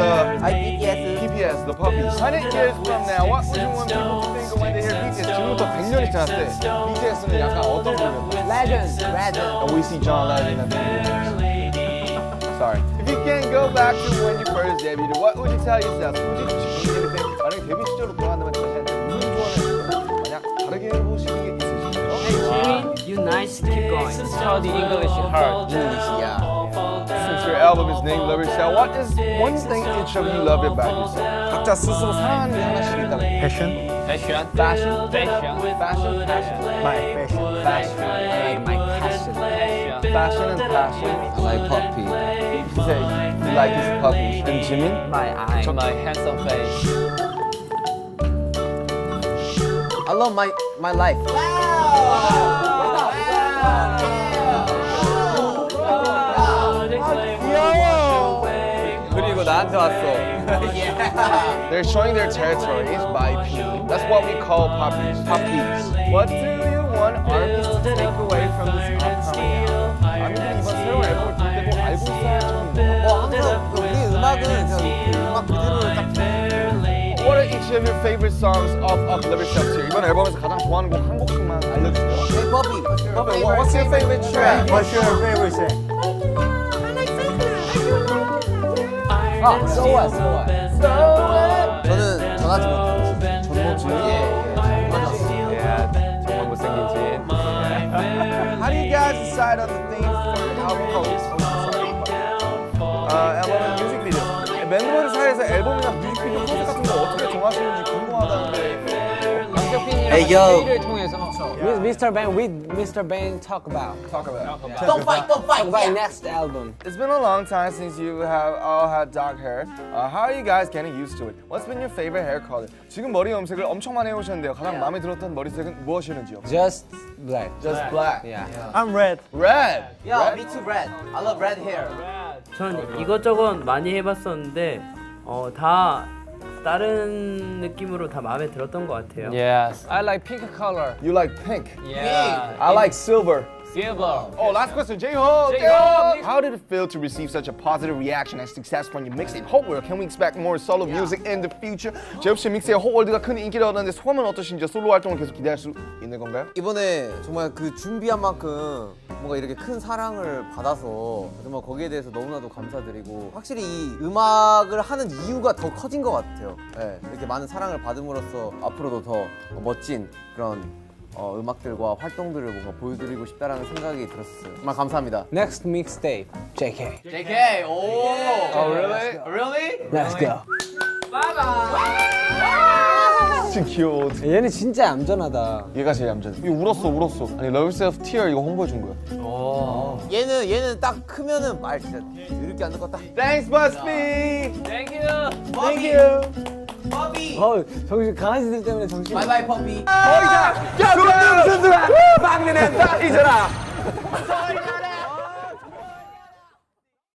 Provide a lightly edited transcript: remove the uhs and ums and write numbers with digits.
BTS, the Puppies. 100 years from now, what would you want people to think when they hear BTS? 지금부터 100년이 지났대. BTS는 약간 어떤 분이었나요? Legend. And we see John Legend at the end. Sorry. If you can't go back to when you first debuted, what would you tell yourself? 솔직히 지금 데뷔 때 만약에 데뷔 시절로 돌아간다면 자신한테 무슨 조언을 만약 다르게 해보시는 게 있으신가요? Hey Jimmy, you nice. Keep going. Study English hard. Since your album is named Love Yourself, what is one thing each of you love about yourself? 각자 스스로 사랑하는 게 하나씩 있다면 Passion. Fashion. Fashion? Fashion. My passion. Fashion. I like my passion. Fashion and passion. I like puppy. He said he like his puppies. And Jimin? My eye. My handsome face. I love my life. 그리고 나한테 왔어. They're showing their territories by P. That's what we call puppies. Puppies. What do you want armies to take away from this upcoming album? 아미들이 이번 새로운 앨범을 들 때도 알고 있어야 할 점이 있나요? 항상 우리 음악은 그냥 음악 그대로를 딱. What are each of your favorite songs of Love Yourself here? 이번 앨범에서 가장 좋아하는 곡 한 곡씩만 알려주세요. Hey puppy. What's your favorite track? What's your favorite song? So what? 저는 전하지 못해요. 정말 못생긴 진. How do you guys decide on the theme for your album post? 앨범 and music video. 멤버들 사이에서 앨범이나 뮤직비디오 컨셉 같은 거 어떻게 정하시는지 궁금하다는데. Hey yo. With Mr. Bang, with Mr. Bang, talk about Don't fight. next album. It's been a long time since you have all had dark hair. How are you guys getting used to it? What's been your favorite hair color? 지금 머리 염색을 엄청 많이 해오셨는데요. 가장 마음에 들었던 머리색은 무엇이었는지요? Just black. Just black. Yeah. I'm red. Red. Yeah, me too, red. I love red hair. 전 이것저것 많이 해봤었는데 다 다른 느낌으로 다 마음에 들었던 것 같아요. Yes. I like pink color. You like pink. Yeah. I like silver. Silver. Oh, last question, J-Hope. J-Hope. How did it feel to receive such a positive reaction and success from your mixtape Hope World? Can we expect more solo music in the future? 제이홉 씨 믹스의 Hope World가 큰 인기를 얻었는데 소감은 어떠신지 솔로 활동을 계속 기대할 수 있는 건가요? 이번에 정말 그 준비한 만큼 뭔가 이렇게 큰 사랑을 받아서 정말 거기에 대해서 너무나도 감사드리고 확실히 이 음악을 하는 이유가 더 커진 것 같아요. 네, 이렇게 많은 사랑을 받음으로써 앞으로도 더 멋진 그런 음악들과 활동들을 뭔가 보여드리고 싶다라는 생각이 들었어요. 정말 감사합니다. Next mixtape, JK. JK, 오! Oh, really? Really? Let's go. 진짜 귀여워. 얘는 진짜 얌전하다. 얘가 제일 얌전해. 이거 울었어. 아니 Love Yourself Tear 이거 홍보해 준 거야. 얘는 딱 크면은 말 진짜 이렇게 안 듣겠다. Thanks, BuzzFeed. Thank you. Thank you. 퍼피. 정신 강아지들 때문에 정신. 바이바이 퍼피. 야, 그럼 막내는 다 잊어라.